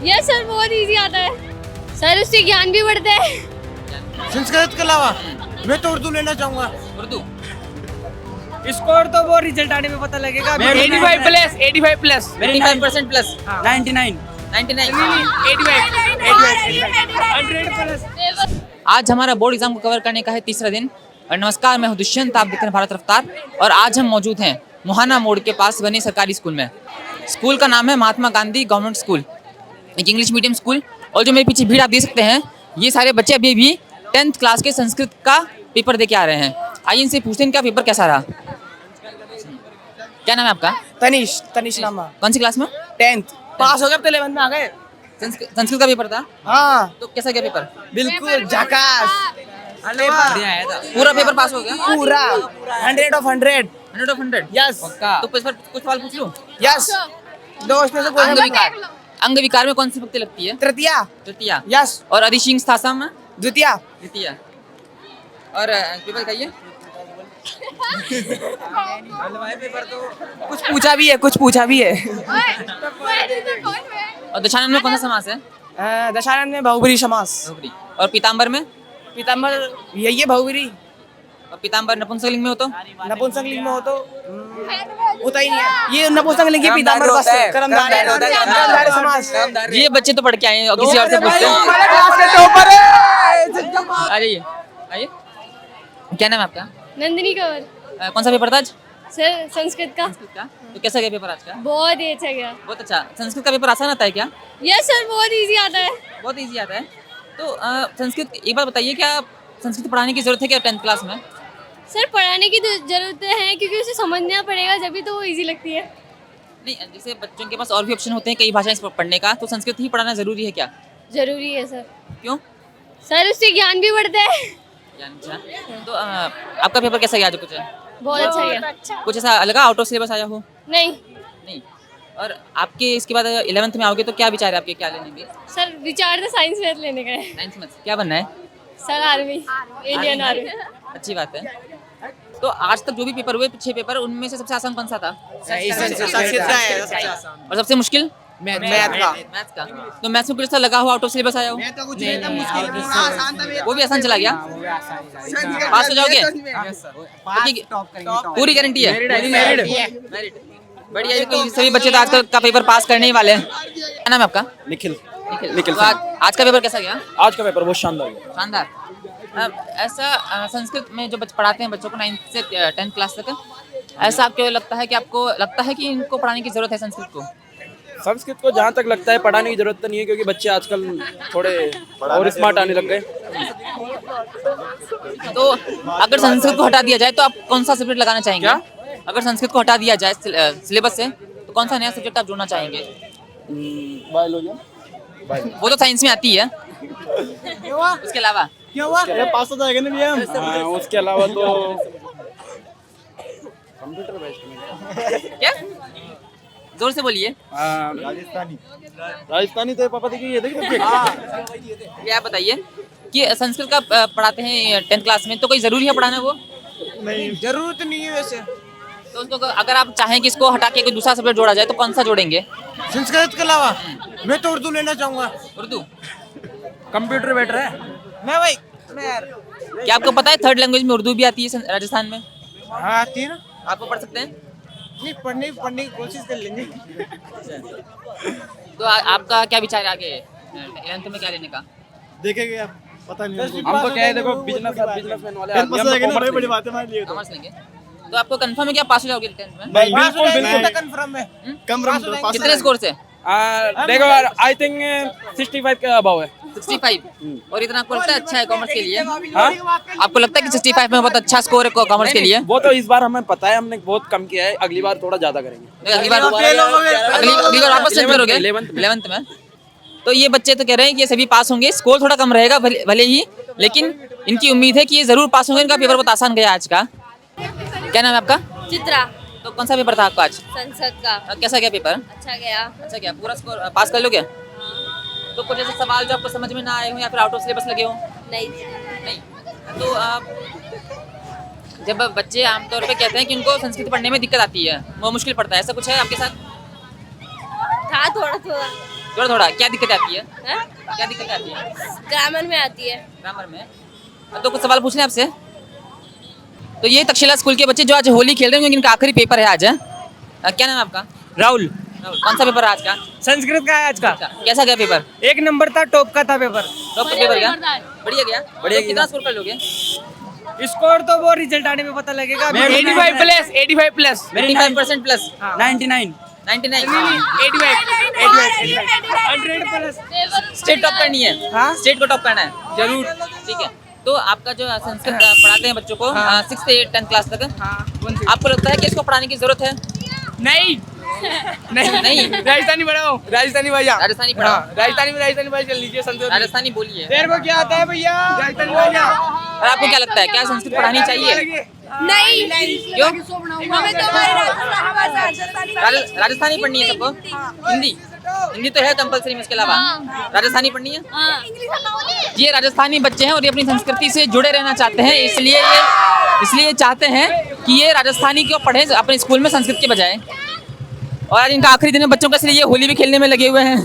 Yes sir, बहुत easy आता है सर, उससे ज्ञान भी बढ़ता है। संस्कृत के अलावा मैं तो उर्दू लेना चाहूंगा। उर्दू स्कोर तो वो रिजल्ट आने में पता लगेगा। 85 प्लस 85% प्लस 99 आज हमारा बोर्ड एग्जाम को कवर करने का है तीसरा दिन। और नमस्कार, मैं हूं दुष्यंत, आप देख रहे हैं भारत रफ्तार। और आज हम मौजूद हैं मुहाना मोड़ के पास बने सरकारी स्कूल में। स्कूल का नाम है महात्मा गांधी गवर्नमेंट स्कूल, एक इंग्लिश मीडियम स्कूल। और जो मेरे पीछे भीड़ आप देख सकते हैं, ये सारे बच्चे अभी भी 10th क्लास के संस्कृत का पेपर दे के आ रहे हैं। आइए इनसे पूछते हैं इनका पेपर कैसा रहा। क्या नाम है आपका? तनिष नामा। कौन सी क्लास में? 10th पास हो गए, अब तो 11th में आ गए। संस्कृत का पेपर था। हाँ तो कैसा गया पेपर? बिल्कुल झकास। पूरा पेपर पास हो गया? पूरा 100 of 100। 100 of 100? यस तो इस पर कुछ सवाल पूछ लूं? यस। दो उसमें से कोई अंग नहीं। विकार, अंग विकार में कौन सी भक्ति लगती है? तृतीया। तृतीया। यस। और अधिशिंग स्थासा में? द्वितीया। द्वितीया। और पेपर दिखाइए। कुछ पूछा भी है, कुछ पूछा भी है। और दशानन में कौन सा समास है? दशानन में बहुब्री समास। बहुब्री। और पीताम्बर में? पीताम्बर यही है बहुब्री। और पीताम्बर नपुंसकलिंग में हो तो? नपुंसकलिंग में हो तो होता ही नहीं है। ये नपुंसकलिंग की पीताम्बर बस कर्मधारय समास। ये बच्चे तो पढ़ के आए हैं और किसी और से पूछते हैं। आ जाइए, आइए। क्या नाम है आपका? नंदिनी कंवर। कौन सा पेपर था आज? सर संस्कृत का। संस्कृत का। तो कैसा गया पेपर आज का? बहुत ही अच्छा गया। बहुत अच्छा। संस्कृत का पेपर आसान आता है क्या? यस सर, बहुत इजी आता है। बहुत इजी आता है। तो संस्कृत एक बात बताइए, क्या संस्कृत पढ़ाने की जरूरत है क्या 10th क्लास में? सर पढ़ाने की जरूरत है, क्योंकि उसे समझना पड़ेगा, जब तो वो इजी लगती है। नहीं, जैसे बच्चों के पास और भी ऑप्शन होते हैं कई भाषाएं पढ़ने का, तो संस्कृत ही पढ़ाना जरूरी है क्या? जरूरी है सर। क्यों? सर उससे ज्ञान भी बढ़ता है। अच्छा। तो आपका पेपर कैसा गया आज? कुछ बहुत अच्छा गया। कुछ ऐसा लगा आउट ऑफ सिलेबस आया हो? नहीं नहीं। और आपके इसके बाद 11th में आओगे तो क्या विचार है आपके, क्या लेंगे? सर, विचार तो साइंस मैथ लेने का है। 9th में क्या बनना है? Sir army, Indian army. अच्छी बात है। तो आज तक जो भी पेपर हुए, 6 पेपर, उनमें से सबसे आसान कौन सा था? और सबसे मुश्किल? मैथ्स का। तो मैथ्स में कुछ ऐसा लगा हो आउट ऑफ सिलेबस आया हो? वो भी आसान चला गया? पास हो जाओगे? पूरी गारंटी है? मेरिट। बढ़िया है। कोई सभी बच्चे तो आज का पेपर पास करने ही वाले हैं। क्या नाम है आपका? निखिल। तो आज का पेपर कैसा गया? आज का पेपर बहुत शानदार गया। शानदार। ऐसा संस्कृत में जो बच्चे पढ़ाते हैं बच्चों को 9th से 10th क्लास तक, ऐसा आपको लगता है कि इनको पढ़ाने की जरूरत है संस्कृत को? संस्कृत को जहाँ तक लगता है पढ़ाने की जरूरत तो नहीं है, क्योंकि बच्चे आजकल थोड़े और स्मार्ट आने लग गए। तो अगर संस्कृत को हटा दिया जाए तो आप कौन सा सब्जेक्ट लगाना चाहेंगे? क्या? अगर संस्कृत को हटा दिया जाए सिलेबस से, तो कौन सा नया सब्जेक्ट आप जोड़ना चाहेंगे? बायोलॉजी। वो तो साइंस में आती है। उसके अलावा पास हो जाएगा ना? उसके अलावा तो कंप्यूटर बेस्ड। क्या? जोर से बोलिए। राजस्थानी तो पापा देखिए, ये देखिए। ये आप बताइए कि संस्कृत का पढ़ाते हैं 10th क्लास में, तो कोई जरूरी है पढ़ाना वो? नहीं, जरूरत नहीं है वैसे। तो उसको अगर आप चाहें कि इसको हटा के कोई दूसरा सब्जेक्ट जोड़ा जाए तो कौन सा जोड़ेंगे? संस्कृत के अलावा मैं तो उर्दू लेना चाहूंगा। उर्दू। कंप्यूटर बेटर है। मैं भाई क्या आपको पता है 3rd लैंग्वेज में उर्दू भी आती है राजस्थान में? हाँ आती है ना। आपको पढ़ सकते हैं? नहीं, पढ़ने की कोशिश कर लेंगे। तो आपका क्या विचार है आगे 11th में क्या लेने का? देखेंगे आप, पता नहीं हमको क्या है, देखो बिजनेसमैन वाले आदमी, हमको कॉमर्स लेंगे। कॉमर्स लेंगे। तो आपको कंफर्म है कि आप पास हो जाओगे 10th में? बिल्कुल कंफर्म है। कितने स्कोर से? देखो आई थिंक 65 के अबव है। 65। और इतना आपको लगता है अच्छा है कॉमर्स के लिए? आपको लगता है कि 65 में बहुत अच्छा स्कोर है कॉमर्स के लिए? वो तो इस बार हमें पता है, हमने बहुत कम किया है, अगली बार थोड़ा ज्यादा करेंगे। अगली बार वापस सेट करोगे 11th में? तो ये बच्चे तो कह रहे हैं कि ये सभी पास होंगे, स्कोर थोड़ा कम रहेगा भले ही, लेकिन इनकी उम्मीद है कि ये जरूर पास होंगे। इनका पेपर बहुत आसान गया आज का। क्या नाम है आपका? चित्रा। तो कौन सा पेपर था आपका आज? संस्कृत का। कैसा गया पेपर? अच्छा गया। अच्छा गया। पूरा स्कोर पास कर लोगे? तो कुछ ऐसे सवाल जो आपको समझ में ना आए हो या फिर आउट ऑफ सिलेबस लगे हो? नहीं। तो जब बच्चे आमतौर पे कहते हैं कि उनको संस्कृत पढ़ने में दिक्कत आती है, वो मुश्किल पड़ता है, ऐसा कुछ है आपके साथ? था थोड़ा। थोड़ा थोड़ा क्या दिक्कत आती है? क्या दिक्कत आती है ग्रामर में आती है। ग्रामर में? तो कुछ सवाल पूछने आपसे। तो ये तक्षशिला स्कूल के बच्चे जो आज होली खेल रहे हैं, इनका आखिरी पेपर है आज। क्या नाम है आपका? राहुल, कौन सा पेपर है आज का? संस्कृत का है आज का। अच्छा, कैसा गया पेपर? 1 नंबर था, टॉप का था पेपर। टॉप का पेपर गया? बढ़िया गया। बढ़िया तो कितना स्कोर कर लोगे? स्कोर तो वो रिजल्ट आने में पता लगेगा। 85 plus 85 plus 85% plus 99 99 100 plus. State top करनी है। हाँ? स्टेट को टॉप करना है जरूर। ठीक है, तो आपका जो संस्कृत पढ़ाते हैं बच्चों को 6th से 10th क्लास तक, आपको लगता है कि इसको पढ़ाने की जरूरत है? नहीं नहीं। राजस्थानी पढ़ाओ, राजस्थानी भैया, राजस्थानी पढ़ाओ। राजस्थानी भाई चल लीजिए। संस्कृत राजस्थानी बोलिए। तेरे को क्या आता है भैया? राजस्थानी भैया। और आपको क्या लगता है, क्या संस्कृत पढ़ानी चाहिए? नहीं क्यों? हमें तो राजस्थानी पढ़नी है सबको? हिंदी? हिंदी तो है कंपलसरी में, इसके अलावा राजस्थानी पढ़नी है। ये राजस्थानी बच्चे हैं और ये अपनी संस्कृति से जुड़े रहना चाहते हैं, इसलिए चाहते हैं कि ये राजस्थानी क्यों पढ़े अपने स्कूल में संस्कृत के बजाय। और आज इनका आखिरी दिन है बच्चों का, इसलिए ये होली भी खेलने में लगे हुए हैं।